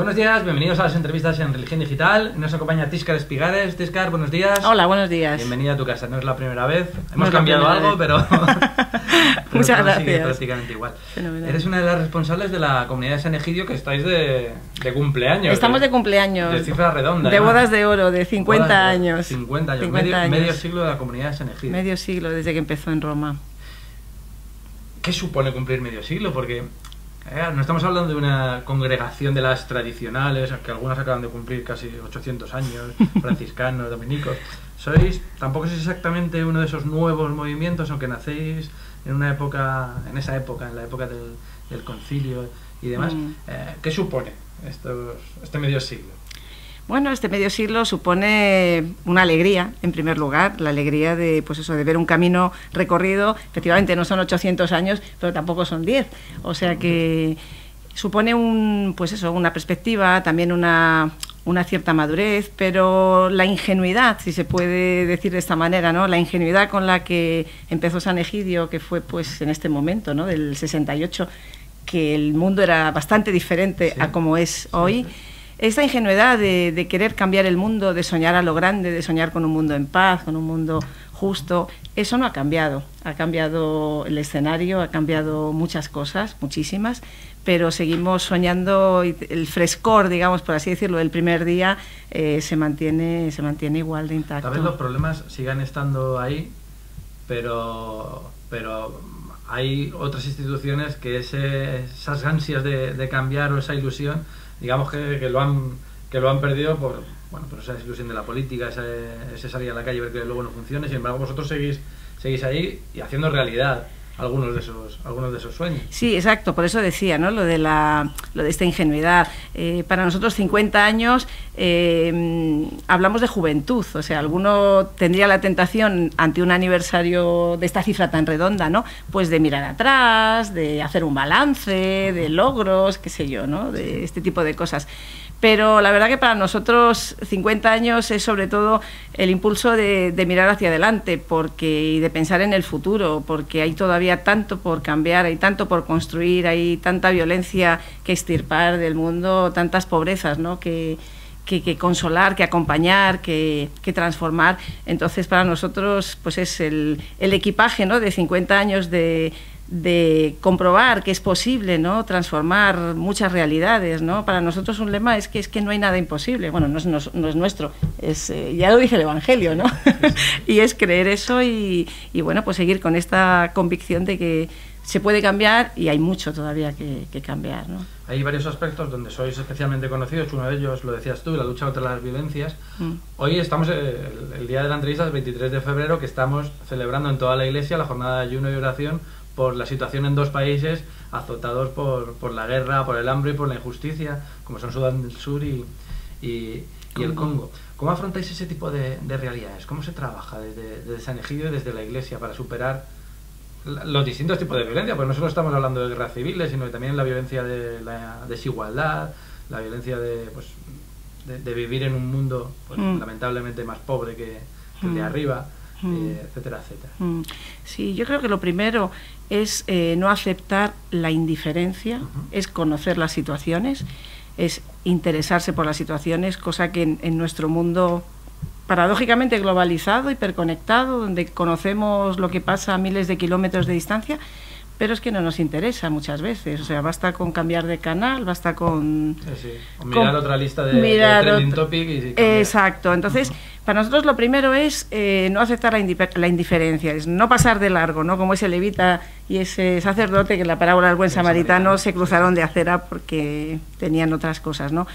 Buenos días, bienvenidos a las entrevistas en Religión Digital. Nos acompaña Txcar Espigares. Txcar, buenos días. Hola, buenos días. Bienvenida a tu casa, no es la primera vez. Hemos cambiado algo, pero muchas gracias. Sigue prácticamente igual. Fenomenal. Eres una de las responsables de la comunidad de San Egidio, que estáis de cumpleaños. Estamos de cumpleaños. De cifra redonda. De bodas de oro, de 50 años. 50 años. 50 años. Medio siglo de la comunidad de San Egidio. Medio siglo desde que empezó en Roma. ¿Qué supone cumplir medio siglo? Porque no estamos hablando de una congregación de las tradicionales, que algunas acaban de cumplir casi 800 años, franciscanos, dominicos. Tampoco sois exactamente uno de esos nuevos movimientos, aunque nacéis en una época, en la época del concilio y demás. ¿Qué supone este medio siglo? Bueno, este medio siglo supone una alegría, en primer lugar, la alegría de, pues eso, de ver un camino recorrido. Efectivamente, no son 800 años, pero tampoco son 10. O sea que supone una perspectiva, también una cierta madurez, pero la ingenuidad, si se puede decir de esta manera, ¿no? La ingenuidad con la que empezó San Egidio, que fue pues en este momento, ¿no? Del 68, que el mundo era bastante diferente a como es hoy. Sí. Esta ingenuidad de querer cambiar el mundo, de soñar a lo grande, de soñar con un mundo en paz, con un mundo justo, eso no ha cambiado. Ha cambiado el escenario, ha cambiado muchas cosas, muchísimas, pero seguimos soñando y el frescor, digamos, por así decirlo, del primer día se mantiene igual de intacto. Tal vez los problemas sigan estando ahí, pero hay otras instituciones que esas ansias de cambiar o esa ilusión, digamos que lo han perdido por esa desilusión de la política, ese salir a la calle y ver que luego no funcione. Sin embargo, vosotros seguís ahí y haciendo realidad algunos de esos sueños. Sí, exacto, por eso decía, ¿no? Lo de esta ingenuidad. Para nosotros 50 años hablamos de juventud, o sea, alguno tendría la tentación ante un aniversario de esta cifra tan redonda, ¿no? Pues de mirar atrás, de hacer un balance, de logros, qué sé yo, ¿no? De este tipo de cosas. Pero la verdad que para nosotros 50 años es sobre todo el impulso de mirar hacia adelante y de pensar en el futuro, porque hay todavía tanto por cambiar, hay tanto por construir, hay tanta violencia que extirpar del mundo, tantas pobrezas, ¿no? que consolar, que acompañar, que transformar. Entonces para nosotros pues es el equipaje, ¿no? De 50 años de comprobar que es posible, ¿no? Transformar muchas realidades, ¿no? Para nosotros un lema es que no hay nada imposible. Bueno, no es nuestro, ya lo dice el Evangelio, ¿no? Y es creer eso y bueno, pues seguir con esta convicción de que se puede cambiar y hay mucho todavía que cambiar, ¿no? Hay varios aspectos donde sois especialmente conocidos. Uno de ellos, lo decías tú, la lucha contra las violencias. Hoy estamos, el día de la entrevista, el 23 de febrero, que estamos celebrando en toda la Iglesia la jornada de ayuno y oración por la situación en dos países azotados por la guerra, por el hambre y por la injusticia, como son Sudán del Sur y el Congo. ¿Cómo afrontáis ese tipo de realidades? ¿Cómo se trabaja desde San Egidio y desde la Iglesia para superar los distintos tipos de violencia? Porque no solo estamos hablando de guerras civiles, sino también la violencia de la desigualdad, la violencia de vivir en un mundo lamentablemente más pobre que el de arriba, etcétera, etcétera. Sí, yo creo que lo primero es no aceptar la indiferencia, es conocer las situaciones, es interesarse por las situaciones, cosa que en nuestro mundo paradójicamente globalizado, hiperconectado, donde conocemos lo que pasa a miles de kilómetros de distancia, pero es que no nos interesa muchas veces. O sea, basta con cambiar de canal, basta con... O mirar otra lista de trending topic y cambiar. Exacto. Entonces, para nosotros lo primero es no aceptar la indiferencia, es no pasar de largo, ¿no? Como ese levita y ese sacerdote que en la parábola del buen samaritano se cruzaron de acera porque tenían otras cosas, ¿no?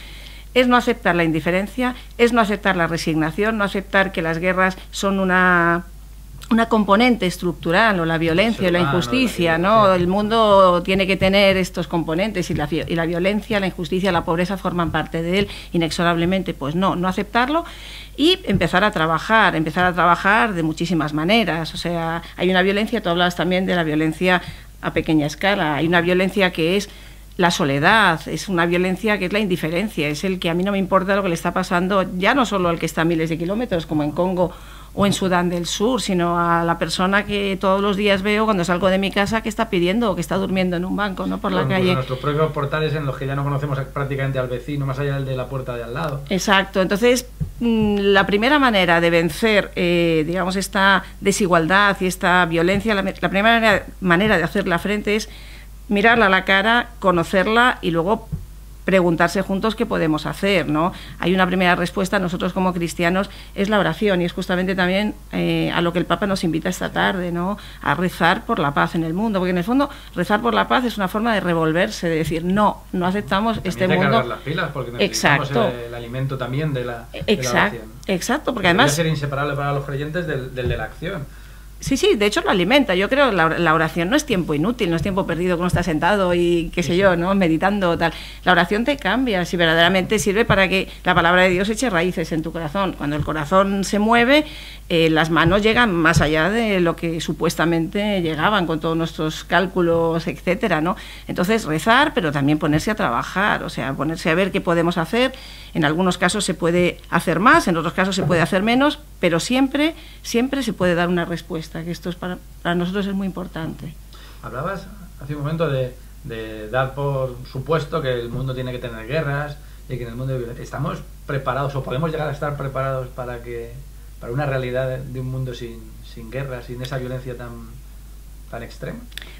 Es no aceptar la indiferencia, es no aceptar la resignación, no aceptar que las guerras son una componente estructural, o la violencia o la injusticia, ¿no? El mundo tiene que tener estos componentes y la violencia, la injusticia, la pobreza forman parte de él inexorablemente. Pues no aceptarlo y empezar a trabajar de muchísimas maneras. O sea, hay una violencia, tú hablabas también de la violencia a pequeña escala, hay una violencia que es la soledad, es una violencia que es la indiferencia, es el que a mí no me importa lo que le está pasando, ya no solo al que está a miles de kilómetros, como en Congo o en Sudán del Sur, sino a la persona que todos los días veo cuando salgo de mi casa que está pidiendo o que está durmiendo en un banco, ¿no? Por la calle. Nuestros propios portales en los que ya no conocemos prácticamente al vecino, más allá del de la puerta de al lado. Exacto. Entonces, la primera manera de vencer, digamos, esta desigualdad y esta violencia, la primera manera de hacerla frente es mirarla a la cara, conocerla y luego preguntarse juntos qué podemos hacer, ¿no? Hay una primera respuesta, nosotros como cristianos, es la oración, y es justamente también a lo que el Papa nos invita esta tarde, ¿no? A rezar por la paz en el mundo, porque en el fondo rezar por la paz es una forma de revolverse, de decir, no aceptamos también este de mundo. Cargar las pilas, porque necesitamos el alimento también de la oración. Exacto, porque además debe ser inseparable para los creyentes del de la acción. Sí, de hecho lo alimenta. Yo creo que la oración no es tiempo inútil, no es tiempo perdido que uno está sentado y qué sé yo, ¿no? Meditando o tal. La oración te cambia, si verdaderamente sirve para que la palabra de Dios eche raíces en tu corazón. Cuando el corazón se mueve, las manos llegan más allá de lo que supuestamente llegaban con todos nuestros cálculos, etcétera, ¿no? Entonces rezar, pero también ponerse a trabajar, o sea, ponerse a ver qué podemos hacer. En algunos casos se puede hacer más, en otros casos se puede hacer menos, pero siempre se puede dar una respuesta, que esto es para nosotros es muy importante. Hablabas hace un momento de dar por supuesto que el mundo tiene que tener guerras y que en el mundo estamos preparados o podemos llegar a estar preparados para una realidad de un mundo sin guerras, sin esa violencia tan extrema.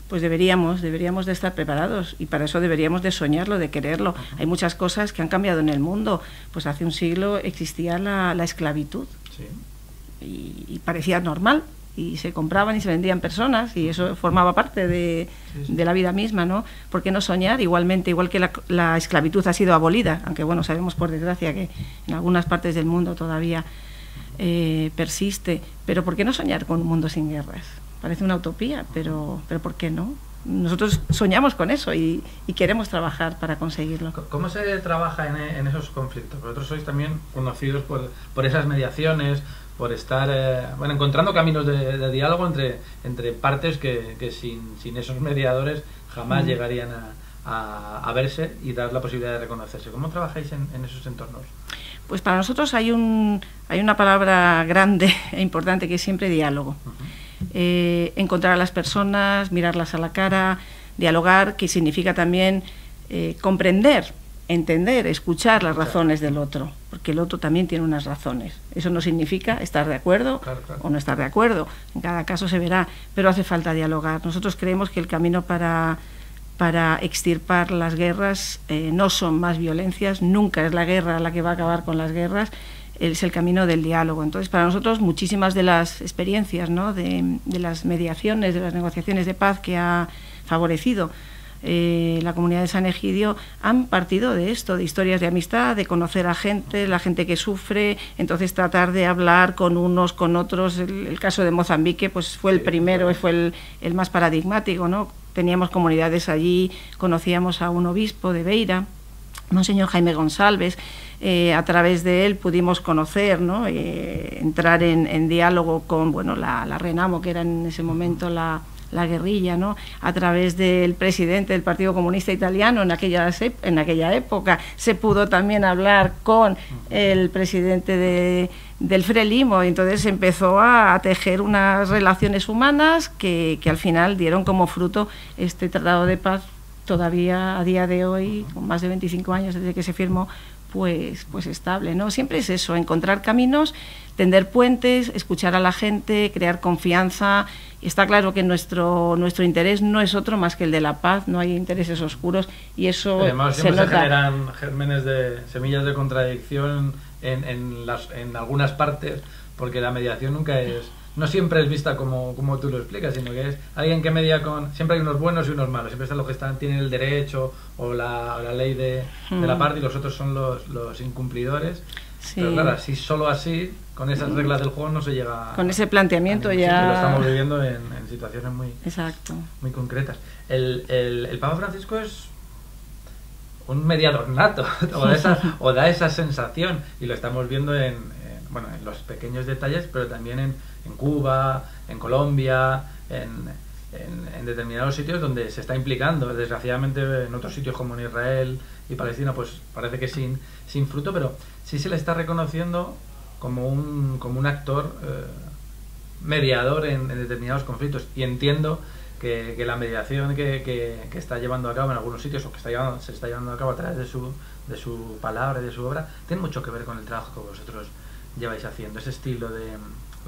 Pues deberíamos de estar preparados, y para eso deberíamos de soñarlo, de quererlo. Hay muchas cosas que han cambiado en el mundo. Pues hace un siglo existía la esclavitud, sí, y parecía normal, y se compraban y se vendían personas, y eso formaba parte de la vida misma, ¿no? ¿Por qué no soñar? Igualmente, igual que la esclavitud ha sido abolida, aunque bueno, sabemos por desgracia que en algunas partes del mundo todavía persiste, pero ¿por qué no soñar con un mundo sin guerras? Parece una utopía, pero ¿por qué no? Nosotros soñamos con eso y queremos trabajar para conseguirlo. ¿Cómo se trabaja en esos conflictos? Vosotros sois también conocidos por esas mediaciones, por estar encontrando caminos de diálogo entre partes que sin esos mediadores jamás llegarían a verse y dar la posibilidad de reconocerse. ¿Cómo trabajáis en esos entornos? Pues para nosotros hay una palabra grande e importante que es siempre diálogo. Encontrar a las personas, mirarlas a la cara, dialogar, que significa también comprender, entender, escuchar las razones del otro, porque el otro también tiene unas razones. Eso no significa estar de acuerdo o no estar de acuerdo, en cada caso se verá, pero hace falta dialogar. Nosotros creemos que el camino para extirpar las guerras no son más violencias, nunca es la guerra la que va a acabar con las guerras, es el camino del diálogo. Entonces, para nosotros, muchísimas de las experiencias, ¿no?, de las mediaciones, de las negociaciones de paz que ha favorecido la comunidad de San Egidio, han partido de esto, de historias de amistad, de conocer a gente, la gente que sufre, entonces tratar de hablar con unos, con otros. El caso de Mozambique pues fue el primero, fue el más paradigmático, ¿no? Teníamos comunidades allí, conocíamos a un obispo de Beira, Monseñor Jaime González. A través de él pudimos conocer, ¿no?, entrar en diálogo con la Renamo, que era en ese momento la guerrilla, ¿no? A través del presidente del Partido Comunista Italiano en aquella época se pudo también hablar con el presidente del Frelimo, y entonces empezó a tejer unas relaciones humanas que al final dieron como fruto este tratado de paz, todavía a día de hoy, con más de 25 años desde que se firmó, pues estable, ¿no? Siempre es eso, encontrar caminos, tender puentes, escuchar a la gente, crear confianza. Y está claro que nuestro interés no es otro más que el de la paz, no hay intereses oscuros, y eso además siempre se generan gérmenes semillas de contradicción en algunas partes, porque la mediación no siempre es vista como tú lo explicas, sino que es alguien que media siempre hay unos buenos y unos malos, siempre están los que tienen el derecho o la ley de la parte, y los otros son los incumplidores. Sí. Pero claro, solo así, con esas reglas del juego no se llega con ese planteamiento ya lo estamos viviendo en situaciones muy concretas. El Papa Francisco es un mediador nato o da esa sensación, y lo estamos viendo en los pequeños detalles, pero también en Cuba, en Colombia, en determinados sitios donde se está implicando. Desgraciadamente en otros sitios como en Israel y Palestina pues parece que sin fruto, pero sí se le está reconociendo como un actor mediador en determinados conflictos. Y entiendo que la mediación que está llevando a cabo en algunos sitios, o que se está llevando a cabo a través de su palabra y de su obra, tiene mucho que ver con el trabajo que vosotros lleváis haciendo, ese estilo de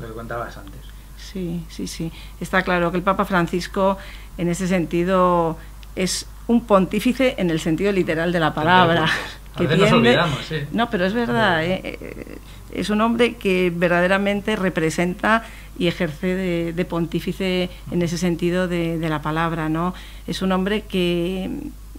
lo que contabas antes. Sí, sí, sí. Está claro que el Papa Francisco, en ese sentido, es un pontífice en el sentido literal de la palabra. A veces nos olvidamos, sí. No, pero es verdad, es un hombre que verdaderamente representa y ejerce de pontífice en ese sentido de la palabra, ¿no? Es un hombre que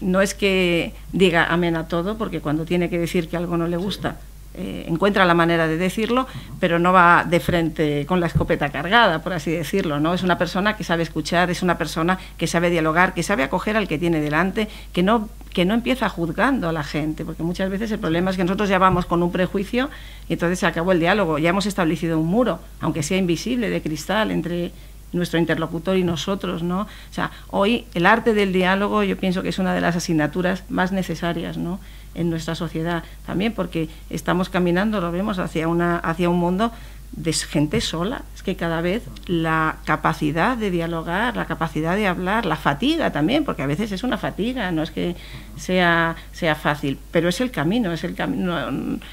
no es que diga amén a todo, porque cuando tiene que decir que algo no le gusta, encuentra la manera de decirlo, pero no va de frente con la escopeta cargada, por así decirlo, ¿no? Es una persona que sabe escuchar, es una persona que sabe dialogar, que sabe acoger al que tiene delante, que no empieza juzgando a la gente, porque muchas veces el problema es que nosotros ya vamos con un prejuicio y entonces se acabó el diálogo, ya hemos establecido un muro, aunque sea invisible, de cristal, entre nuestro interlocutor y nosotros, ¿no? O sea, hoy el arte del diálogo yo pienso que es una de las asignaturas más necesarias, ¿no?, en nuestra sociedad, también porque estamos caminando, lo vemos, hacia un mundo de gente sola. Es que cada vez la capacidad de dialogar, la capacidad de hablar, la fatiga también, porque a veces es una fatiga, no es que sea fácil, pero es el camino,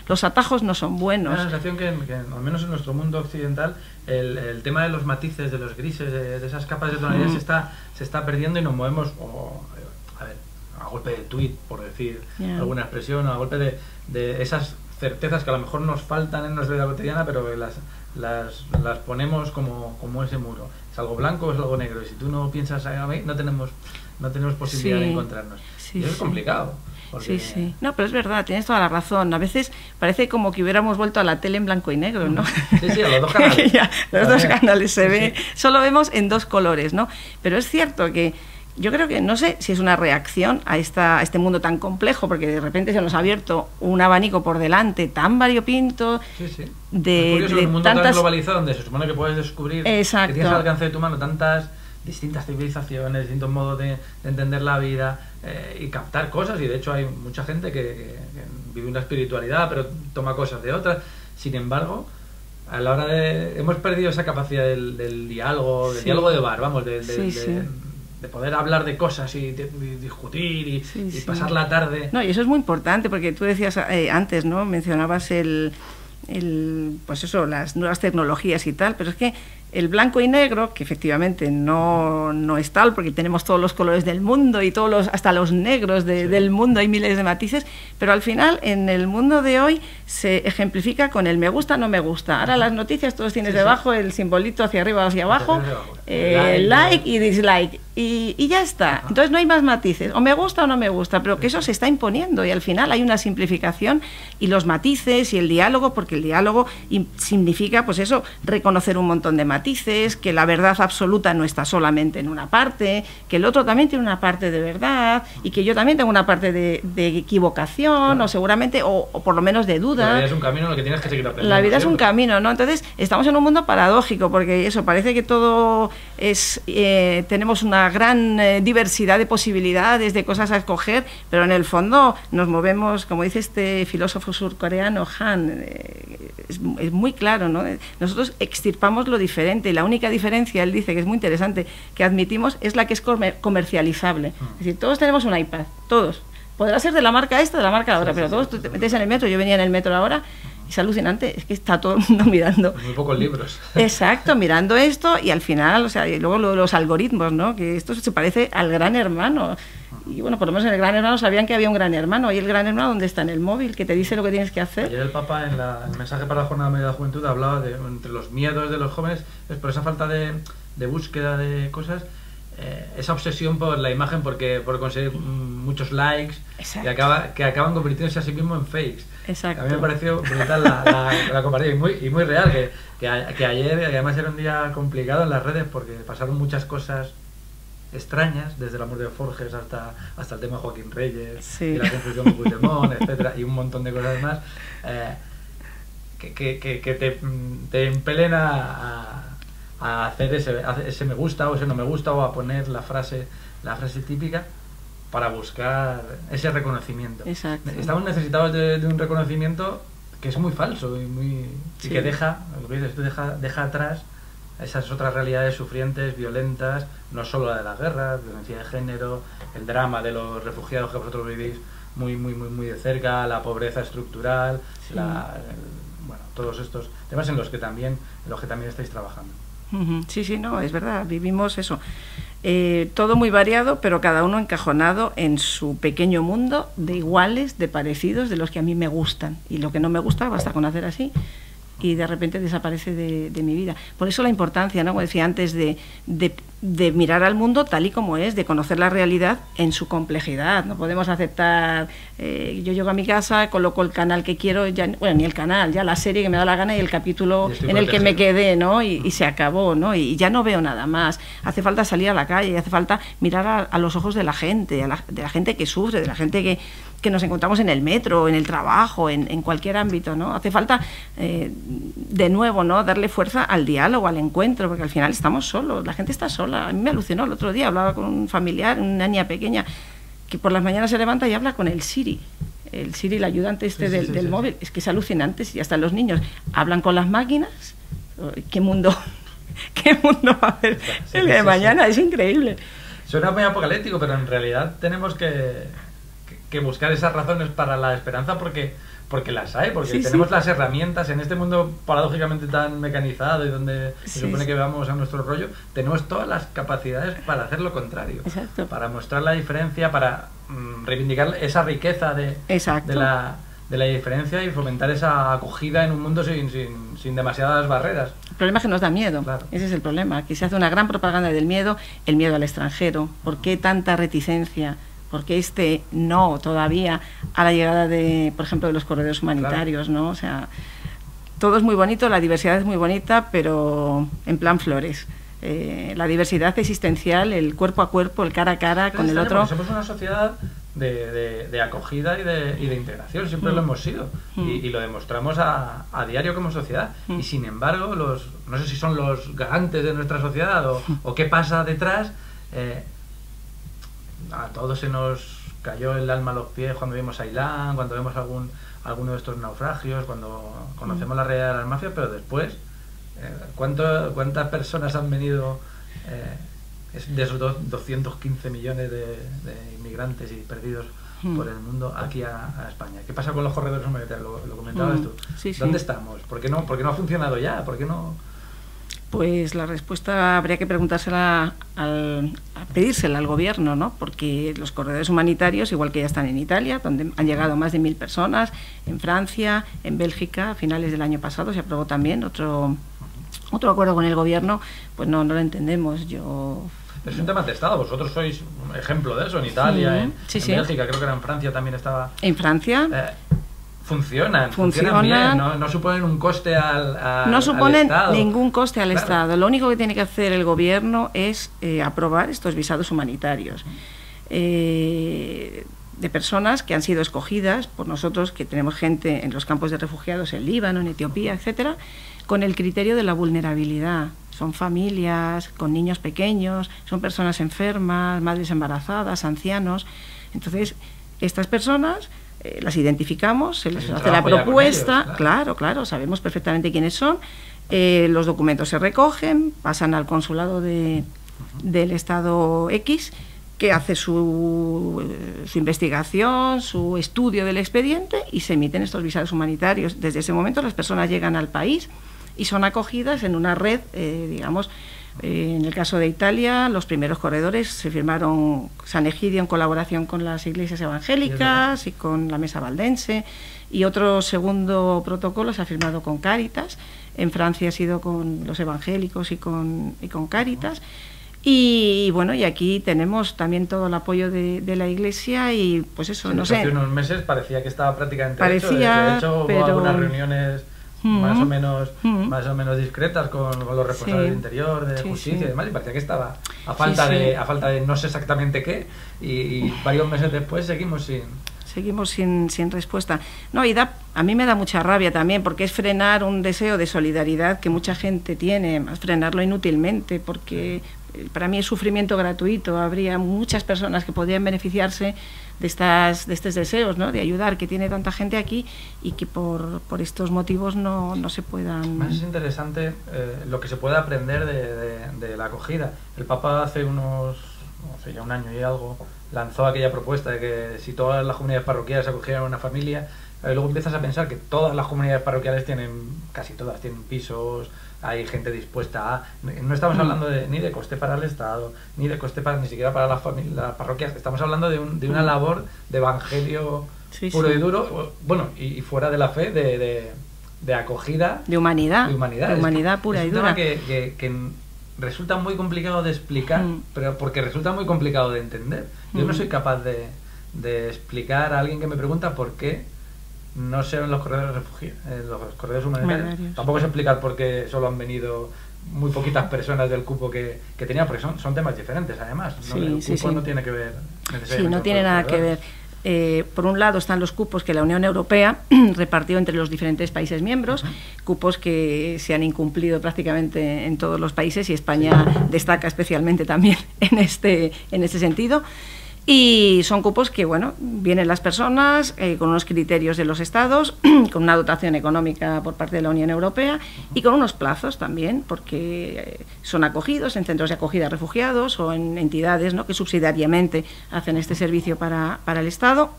los atajos no son buenos. Me da la sensación que al menos en nuestro mundo occidental, el tema de los matices, de los grises, de esas capas de tonalidad se está perdiendo y nos movemos, a golpe de tuit, por decir alguna expresión, o a golpe de esas certezas que a lo mejor nos faltan en nuestra vida cotidiana, pero que las ponemos como ese muro. Es algo blanco o es algo negro, y si tú no piensas ahí, no tenemos posibilidad de encontrarnos. Y eso es complicado. Porque... Sí. No, pero es verdad, tienes toda la razón. A veces parece como que hubiéramos vuelto a la tele en blanco y negro, ¿no? Sí, a los dos canales. Los dos canales se ve, solo vemos en dos colores, ¿no? Pero es cierto que yo creo que, no sé si es una reacción a este mundo tan complejo, porque de repente se nos ha abierto un abanico por delante tan variopinto. Sí. De un mundo tantas... tan globalizado, donde se supone que puedes descubrir, exacto, que tienes al alcance de tu mano tantas distintas civilizaciones, distintos modos de entender la vida y captar cosas, y de hecho hay mucha gente que vive una espiritualidad pero toma cosas de otras. Sin embargo, a la hora hemos perdido esa capacidad del diálogo, diálogo de bar, vamos, de poder hablar de cosas y discutir y pasar la tarde. No, y eso es muy importante, porque tú decías antes, ¿no?, mencionabas pues eso, las nuevas tecnologías y tal, pero es que el blanco y negro, que efectivamente no es tal, porque tenemos todos los colores del mundo y hasta los negros del mundo, hay miles de matices, pero al final en el mundo de hoy se ejemplifica con el me gusta, no me gusta. Ahora las noticias todos tienes debajo el simbolito hacia arriba o hacia abajo, like y dislike, y ya está. Entonces no hay más matices, o me gusta o no me gusta, pero que eso se está imponiendo, y al final hay una simplificación, y los matices y el diálogo, porque el diálogo significa, pues eso, reconocer un montón de matices, que la verdad absoluta no está solamente en una parte, que el otro también tiene una parte de verdad, y que yo también tengo una parte de equivocación, o seguramente, o por lo menos de duda. La vida es un camino en el que tienes que seguir aprendiendo. La vida es un camino, ¿no? Entonces, estamos en un mundo paradójico, porque eso, parece que todo es... tenemos una gran diversidad de posibilidades, de cosas a escoger, pero en el fondo nos movemos, como dice este filósofo surcoreano, Han, es muy claro, ¿no? Nosotros extirpamos lo diferente, y la única diferencia, él dice, que es muy interesante, que admitimos, es la que es comercializable. Es decir, todos tenemos un iPad, todos. Podrá ser de la marca esta, de la marca otra, pero todos, tú te metes en el metro, yo venía en el metro ahora, es alucinante, es que está todo el mundo mirando. Muy pocos libros. Exacto, mirando esto, y al final, o sea, y luego los algoritmos, ¿no?, que esto se parece al Gran Hermano. Y bueno, por lo menos en el Gran Hermano sabían que había un Gran Hermano, y el Gran Hermano, ¿dónde está? En el móvil, que te dice lo que tienes que hacer. Ayer el Papa, en el mensaje para la Jornada Mundial de la Juventud, hablaba de entre los miedos de los jóvenes, es por esa falta de búsqueda de cosas, esa obsesión por la imagen, por conseguir muchos likes, que acaban convirtiéndose a sí mismos en fakes. Exacto. A mí me pareció brutal la comparación, y muy real, que ayer, además era un día complicado en las redes, porque pasaron muchas cosas extrañas, desde la muerte de Forges hasta el tema de Joaquín Reyes, y la confusión con Puigdemont, etcétera, y un montón de cosas más, que te impelen a hacer ese me gusta o ese no me gusta, o a poner la frase típica para buscar ese reconocimiento. Exacto. Estamos necesitados de un reconocimiento, que es muy falso y que deja, lo que dices, deja atrás esas otras realidades sufrientes, violentas, no solo la de las guerras, violencia de género, el drama de los refugiados que vosotros vivís muy de cerca, la pobreza estructural, bueno, todos estos temas en los que también estáis trabajando. Sí, no, es verdad, vivimos eso. Todo muy variado, pero cada uno encajonado en su pequeño mundo de iguales, de parecidos, de los que a mí me gustan. Y lo que no me gusta, basta con hacer así, y de repente desaparece de mi vida. Por eso la importancia, ¿no?, como decía antes, de mirar al mundo tal y como es, de conocer la realidad en su complejidad. No podemos aceptar, yo llego a mi casa, coloco el canal que quiero, ya, bueno, ni el canal, ya la serie que me da la gana y el capítulo en el que me quedé, ¿no? Y se acabó, ¿no? Y ya no veo nada más. Hace falta salir a la calle, hace falta mirar a los ojos de la gente, de la gente que sufre, de la gente que nos encontramos en el metro, en el trabajo, en cualquier ámbito, ¿no? Hace falta, de nuevo, ¿no?, darle fuerza al diálogo, al encuentro, porque al final estamos solos, la gente está sola. A mí me alucinó el otro día, hablaba con un familiar, una niña pequeña, que por las mañanas se levanta y habla con el Siri, el ayudante del móvil. Es que es alucinante, y hasta los niños hablan con las máquinas. ¿Qué mundo va a haber el de mañana? Es increíble. Suena muy apocalíptico, pero en realidad tenemos que buscar esas razones para la esperanza porque las hay, porque tenemos las herramientas en este mundo paradójicamente tan mecanizado y donde se supone que vamos a nuestro rollo, tenemos todas las capacidades para hacer lo contrario. Exacto. Para mostrar la diferencia, para reivindicar esa riqueza de la diferencia y fomentar esa acogida en un mundo sin demasiadas barreras. El problema es que nos da miedo, claro. Ese es el problema, que se hace una gran propaganda del miedo, el miedo al extranjero. ¿Por qué tanta reticencia? Porque no todavía a la llegada por ejemplo, de los corredores humanitarios, claro, ¿no? O sea, todo es muy bonito, la diversidad es muy bonita, pero en plan flores. La diversidad existencial, el cuerpo a cuerpo, el cara a cara con el otro. Somos una sociedad de acogida y de integración, siempre lo hemos sido, y lo demostramos a diario como sociedad. Y sin embargo, no sé si son los garantes de nuestra sociedad o qué pasa detrás. A todos se nos cayó el alma a los pies cuando vimos a Ilán, cuando vemos alguno de estos naufragios, cuando conocemos la realidad de las mafias, pero después, ¿cuántas personas han venido de esos 215 millones de inmigrantes y perdidos por el mundo aquí a España? ¿Qué pasa con los corredores humanitarios? Lo comentabas tú. ¿Dónde estamos? ¿Por qué no ha funcionado ya? ¿Por qué no...? Pues la respuesta habría que preguntársela, pedírsela al gobierno, ¿no? Porque los corredores humanitarios, igual que ya están en Italia, donde han llegado más de 1000 personas, en Francia, en Bélgica, a finales del año pasado se aprobó también otro acuerdo con el gobierno, pues no lo entendemos. Pero es un tema de Estado, vosotros sois un ejemplo de eso, en Italia, en Bélgica, creo que era en Francia también estaba... En Francia... Funcionan bien, no suponen un coste al no suponen Estado. Ningún coste al Estado. Lo único que tiene que hacer el gobierno es aprobar estos visados humanitarios de personas que han sido escogidas por nosotros, que tenemos gente en los campos de refugiados en Líbano, en Etiopía, etcétera, con el criterio de la vulnerabilidad. Son familias con niños pequeños, son personas enfermas, madres embarazadas, ancianos. Entonces, estas personas las identificamos, se les hace la propuesta, ellos, claro, sabemos perfectamente quiénes son, los documentos se recogen, pasan al consulado del Estado X, que hace su investigación, su estudio del expediente y se emiten estos visados humanitarios. Desde ese momento las personas llegan al país y son acogidas en una red, digamos. En el caso de Italia, los primeros corredores se firmaron San Egidio en colaboración con las iglesias evangélicas y con la Mesa Valdense, y otro segundo protocolo se ha firmado con Cáritas. En Francia ha sido con los evangélicos y con Cáritas. Y bueno, y aquí tenemos también todo el apoyo de la Iglesia y pues eso, no sé. Hace unos meses parecía que estaba prácticamente hecho. De hecho, hubo algunas reuniones más o menos discretas con los responsables del Interior, de Justicia y demás, y parecía que estaba a falta de no sé exactamente qué, y varios meses después seguimos sin seguimos sin respuesta. No, y a mí me da mucha rabia también, porque es frenar un deseo de solidaridad que mucha gente tiene, más frenarlo inútilmente, porque para mí es sufrimiento gratuito. Habría muchas personas que podrían beneficiarse de estos deseos, ¿no?, de ayudar, que tiene tanta gente aquí, y que por estos motivos no se puedan... Más es interesante lo que se puede aprender de la acogida. El Papa hace unos, no sé, ya un año y algo, lanzó aquella propuesta de que si todas las comunidades parroquiales acogieran una familia, luego empiezas a pensar que todas las comunidades parroquiales casi todas tienen pisos, hay gente dispuesta a... No estamos hablando ni de coste para el Estado, ni de coste ni siquiera para las parroquias, estamos hablando de una labor de evangelio puro y duro, bueno, y fuera de la fe, de acogida. De humanidad. De humanidad. De humanidad pura y dura. Es un tema que resulta muy complicado de explicar, pero porque resulta muy complicado de entender. Yo no soy capaz de explicar a alguien que me pregunta por qué no se ven los corredores refugiados, los corredores humanitarios. Tampoco sé explicar por qué solo han venido muy poquitas personas del cupo que tenían, porque son temas diferentes además. ¿No? El cupo no tiene que ver necesariamente. Sí, no tiene nada que ver. Por un lado están los cupos que la Unión Europea repartió entre los diferentes países miembros, cupos que se han incumplido prácticamente en todos los países, y España destaca especialmente también en este sentido. Y son cupos que, bueno, vienen las personas con unos criterios de los estados, con una dotación económica por parte de la Unión Europea y con unos plazos también, porque son acogidos en centros de acogida a refugiados o en entidades, ¿no?, que subsidiariamente hacen este servicio para el Estado.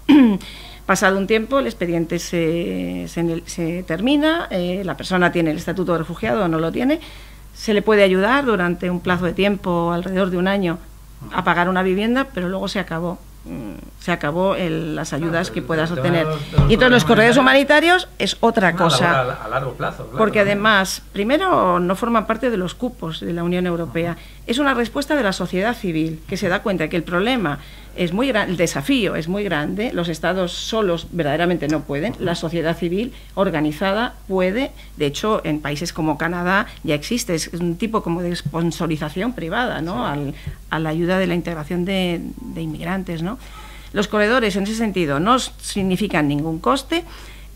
Pasado un tiempo, el expediente se termina, la persona tiene el estatuto de refugiado o no lo tiene, se le puede ayudar durante un plazo de tiempo, alrededor de un año, a pagar una vivienda, pero luego se acabó las ayudas que puedas obtener. Y entonces los corredores humanitarios es otra cosa. A largo plazo. Claro, porque además, primero, no forman parte de los cupos de la Unión Europea. Es una respuesta de la sociedad civil, que se da cuenta que el problema es muy grande, el desafío es muy grande, los estados solos verdaderamente no pueden, la sociedad civil organizada puede. De hecho, en países como Canadá ya existe, es un tipo como de sponsorización privada, ¿no?, a la ayuda de la integración de inmigrantes, ¿no? Los corredores, en ese sentido, no significan ningún coste.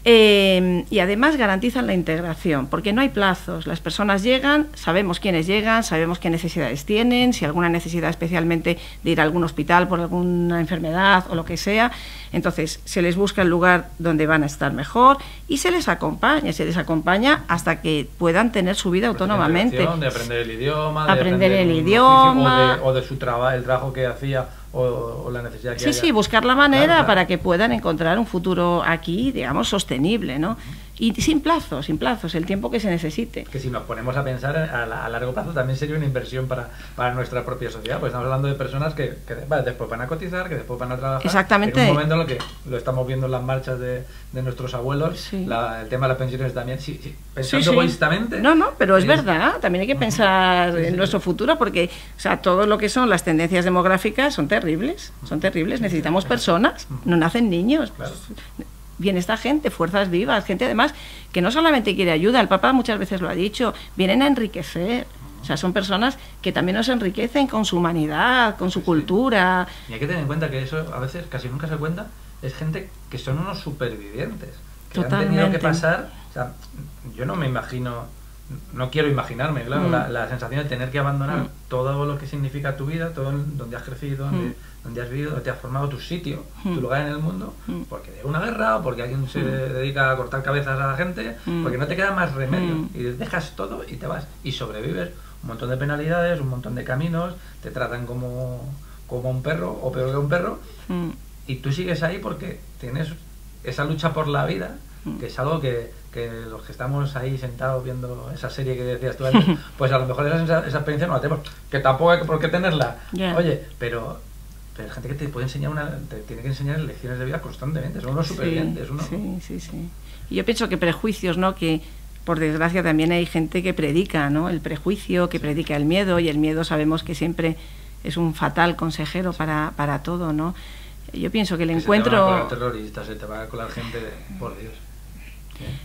Y además garantizan la integración, porque no hay plazos, las personas llegan, sabemos quiénes llegan, sabemos qué necesidades tienen, si alguna necesidad especialmente de ir a algún hospital por alguna enfermedad o lo que sea, entonces se les busca el lugar donde van a estar mejor y se les acompaña hasta que puedan tener su vida autónomamente. De aprender el idioma, o de su trabajo, el trabajo que hacía, o la necesidad que haya. Sí, buscar la manera para que puedan encontrar un futuro aquí, digamos, sostenible, ¿no? Y sin plazos, el tiempo que se necesite. Que si nos ponemos a pensar a largo plazo también sería una inversión para nuestra propia sociedad, pues estamos hablando de personas que después van a cotizar, que después van a trabajar. Exactamente. En un momento en el que lo estamos viendo en las marchas de nuestros abuelos, el tema de las pensiones también, pensando egoístamente. No, pero es verdad, también hay que pensar en nuestro futuro, porque, o sea, todo lo que son las tendencias demográficas son terribles, necesitamos personas, no nacen niños. Claro. Viene esta gente, fuerzas vivas, gente además que no solamente quiere ayuda, el Papa muchas veces lo ha dicho, vienen a enriquecer. O sea, son personas que también nos enriquecen con su humanidad, con su cultura. Y hay que tener en cuenta que eso a veces casi nunca se cuenta, es gente que son unos supervivientes, que han tenido que pasar, o sea, yo no me imagino, no quiero imaginarme, claro, la sensación de tener que abandonar todo lo que significa tu vida, todo donde has crecido, donde has vivido, donde te has formado tu sitio, tu lugar en el mundo, porque de una guerra, o porque alguien se dedica a cortar cabezas a la gente, porque no te queda más remedio, y dejas todo y te vas, y sobrevives un montón de penalidades, un montón de caminos, te tratan como un perro, o peor que un perro, y tú sigues ahí porque tienes esa lucha por la vida, que es algo que los que estamos ahí sentados viendo esa serie que decías tú antes, pues a lo mejor esa experiencia no la tenemos, que tampoco hay por qué tenerla. Oye, pero hay gente que te puede enseñar te tiene que enseñar lecciones de vida constantemente, son unos supervivientes. Sí. Y yo pienso que prejuicios, ¿no?, que por desgracia también hay gente que predica, ¿no?, el prejuicio, que predica el miedo, y el miedo sabemos que siempre es un fatal consejero para todo, ¿no? Yo pienso que el encuentro... Se te van a colar terroristas, se te va a colar gente por Dios.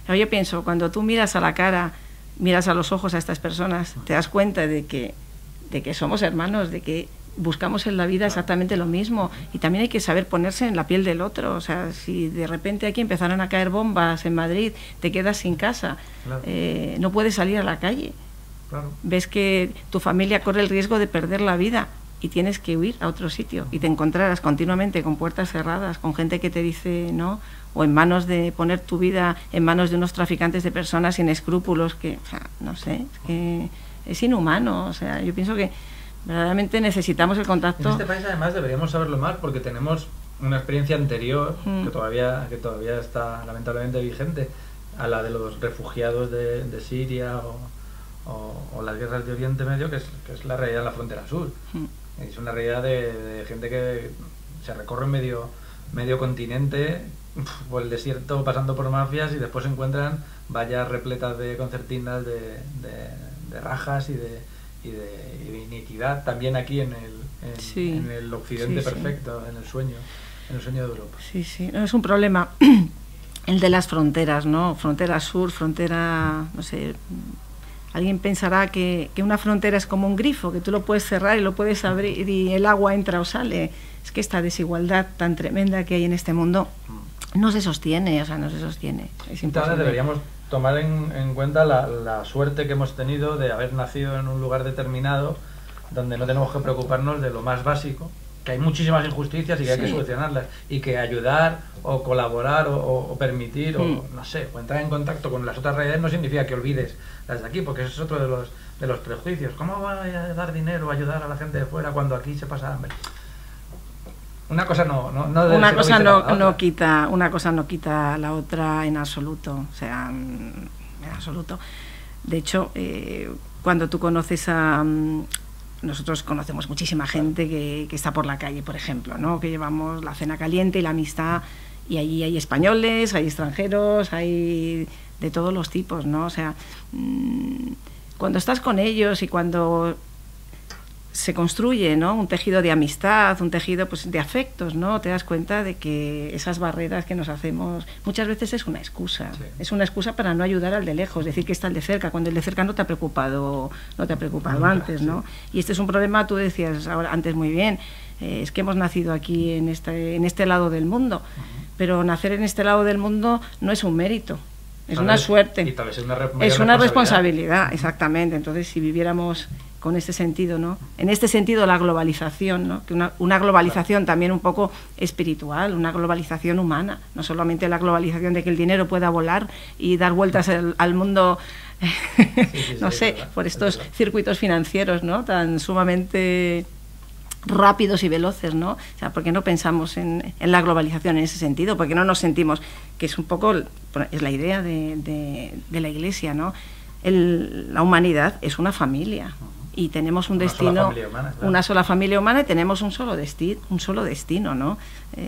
Yo pienso, cuando tú miras a la cara, miras a los ojos a estas personas, te das cuenta de que somos hermanos, de que buscamos en la vida exactamente lo mismo, y también hay que saber ponerse en la piel del otro. O sea, si de repente aquí empezaran a caer bombas en Madrid, te quedas sin casa, claro. No puedes salir a la calle, claro. Ves que tu familia corre el riesgo de perder la vida y tienes que huir a otro sitio, y te encontrarás continuamente con puertas cerradas, con gente que te dice no, o en manos de poner tu vida en manos de unos traficantes de personas sin escrúpulos, que, o sea, no sé, es que es inhumano. O sea, yo pienso que verdaderamente necesitamos el contacto. En este país además deberíamos saberlo más, porque tenemos una experiencia anterior que todavía está lamentablemente vigente, a la de los refugiados de Siria o las guerras de Oriente Medio, que es la realidad de la frontera sur. Es una realidad de gente que se recorre medio continente por el desierto, pasando por mafias, y después se encuentran vallas repletas de concertinas, de rajas y de iniquidad, también aquí en el occidente perfecto, en el sueño de Europa. Sí, sí, no, es un problema el de las fronteras, ¿no? Frontera sur, frontera, no sé. Alguien pensará que una frontera es como un grifo, que tú lo puedes cerrar y lo puedes abrir y el agua entra o sale. Es que esta desigualdad tan tremenda que hay en este mundo no se sostiene, o sea, no se sostiene. Es imposible. Entonces deberíamos tomar en cuenta la suerte que hemos tenido de haber nacido en un lugar determinado, donde no tenemos que preocuparnos de lo más básico, que hay muchísimas injusticias y que hay que solucionarlas, y que ayudar o colaborar o permitir o no sé, o entrar en contacto con las otras realidades no significa que olvides las de aquí, porque eso es otro de los prejuicios. ¿Cómo voy a dar dinero o ayudar a la gente de fuera cuando aquí se pasa hambre? Una cosa una cosa no quita la otra en absoluto, o sea, en absoluto. De hecho, cuando tú conoces nosotros conocemos muchísima gente que está por la calle, por ejemplo, ¿no? Que llevamos la cena caliente y la amistad, y allí hay españoles, hay extranjeros, hay de todos los tipos, ¿no? O sea, cuando estás con ellos y cuando se construye, ¿no?, un tejido de amistad, un tejido, pues, de afectos, ¿no?, te das cuenta de que esas barreras que nos hacemos muchas veces es una excusa. Sí. Es una excusa para no ayudar al de lejos, decir que está el de cerca, cuando el de cerca no te ha preocupado antes, ¿no? Sí. Y este es un problema, tú decías antes muy bien, es que hemos nacido aquí en este lado del mundo, pero nacer en este lado del mundo no es un mérito. Es una suerte. Y tal vez es una responsabilidad, exactamente. Entonces, si viviéramos con este sentido, ¿no? En este sentido, la globalización, ¿no? Que una globalización también un poco espiritual, una globalización humana, no solamente la globalización de que el dinero pueda volar y dar vueltas al mundo, no sé, por estos circuitos financieros, ¿no?, tan sumamente rápidos y veloces, ¿no? O sea, ¿por qué no pensamos en la globalización en ese sentido? ¿Por qué no nos sentimos, que es un poco, es la idea de la Iglesia, ¿no? La humanidad es una familia y tenemos un destino, una sola familia humana, y tenemos un solo destino, ¿no?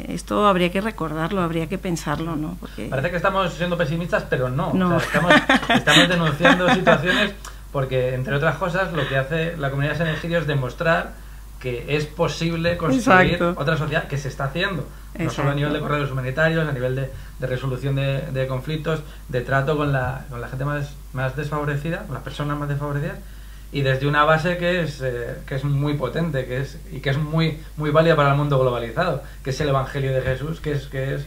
Esto habría que recordarlo, habría que pensarlo, ¿no? Porque parece que estamos siendo pesimistas, pero no. O sea, estamos denunciando situaciones porque, entre otras cosas, lo que hace la comunidad de San Egidio es demostrar que es posible construir otra sociedad, que se está haciendo, no solo a nivel de corredores humanitarios, a nivel de resolución de conflictos, de trato con la gente más desfavorecida, con las personas más desfavorecidas, y desde una base que es muy potente, que es muy válida para el mundo globalizado, que es el Evangelio de Jesús, que es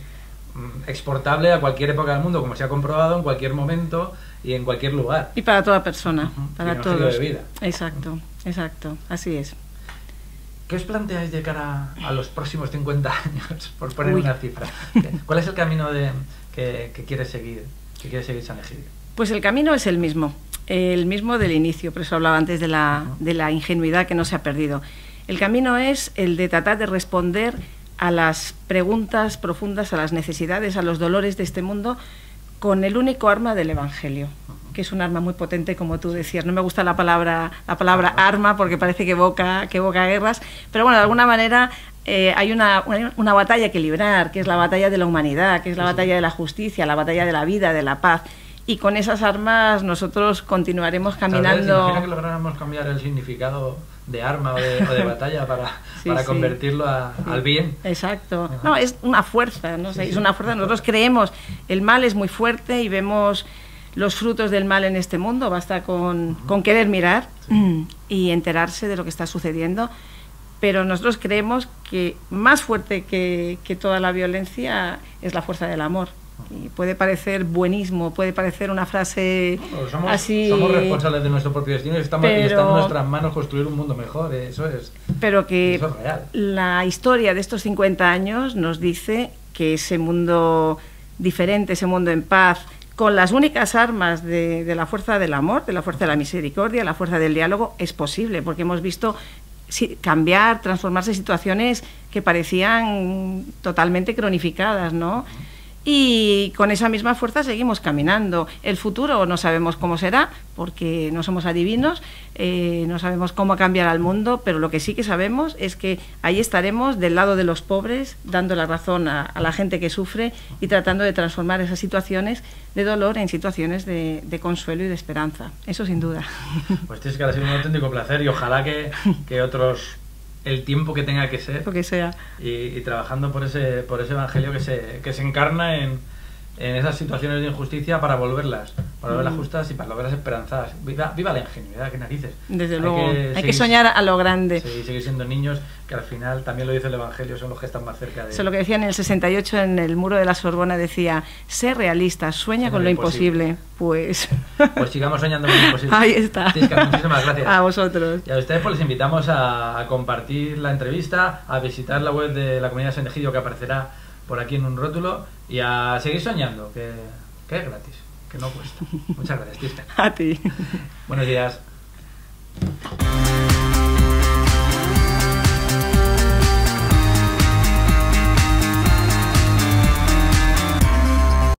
exportable a cualquier época del mundo, como se ha comprobado, en cualquier momento y en cualquier lugar. Y para toda persona, para todos. De vida. Exacto, así es. ¿Qué os planteáis de cara a los próximos 50 años, por poner una cifra? ¿Cuál es el camino que quiere seguir San Egidio? Pues el camino es el mismo del inicio, por eso hablaba antes de la ingenuidad que no se ha perdido. El camino es el de tratar de responder a las preguntas profundas, a las necesidades, a los dolores de este mundo, con el único arma del Evangelio, que es un arma muy potente, como tú decías. No me gusta la palabra arma, porque parece que evoca guerras, pero bueno, de alguna manera hay una batalla que librar, que es la batalla de la humanidad, que es la batalla de la justicia, la batalla de la vida, de la paz. Y con esas armas nosotros continuaremos caminando. Imagina que lográramos cambiar el significado de arma o de batalla para convertirlo al bien. Exacto. No, es una fuerza, ¿no? Es una fuerza. Nosotros creemos, el mal es muy fuerte y vemos los frutos del mal en este mundo. Basta con querer mirar y enterarse de lo que está sucediendo. pero nosotros creemos que más fuerte que toda la violencia es la fuerza del amor. Y puede parecer buenismo, puede parecer una frase así... Somos responsables de nuestro propio destino y está en nuestras manos construir un mundo mejor, eso es real. La historia de estos 50 años nos dice que ese mundo diferente, ese mundo en paz, con las únicas armas de la fuerza del amor, de la fuerza de la misericordia, la fuerza del diálogo, es posible, porque hemos visto cambiar, transformarse situaciones que parecían totalmente cronificadas, ¿no? Y con esa misma fuerza seguimos caminando. El futuro no sabemos cómo será, porque no somos adivinos, no sabemos cómo cambiará el mundo, pero lo que sí que sabemos es que ahí estaremos del lado de los pobres, dando la razón a la gente que sufre y tratando de transformar esas situaciones de dolor en situaciones de consuelo y de esperanza. Eso sin duda. Pues tienes que ha sido un auténtico placer y ojalá que otros... el tiempo que tenga que ser, lo que sea, y trabajando por ese evangelio que se encarna en esas situaciones de injusticia para volverlas justas y para volverlas esperanzadas. Viva la ingenuidad, qué narices. Desde luego, hay que soñar a lo grande. Sí, seguir siendo niños, que al final, también lo dice el evangelio, son los que están más cerca de... Eso es lo que decía en el 68 en el muro de la Sorbona, decía, sé realista, sueña con lo imposible. Pues sigamos soñando con lo imposible. Ahí está. Tisca, muchísimas gracias. A vosotros. Y a ustedes pues les invitamos a compartir la entrevista, a visitar la web de la Comunidad de San Egidio, que aparecerá por aquí en un rótulo, y a seguir soñando, que es gratis, que no cuesta. Muchas gracias, Tisca. A ti. Buenos días.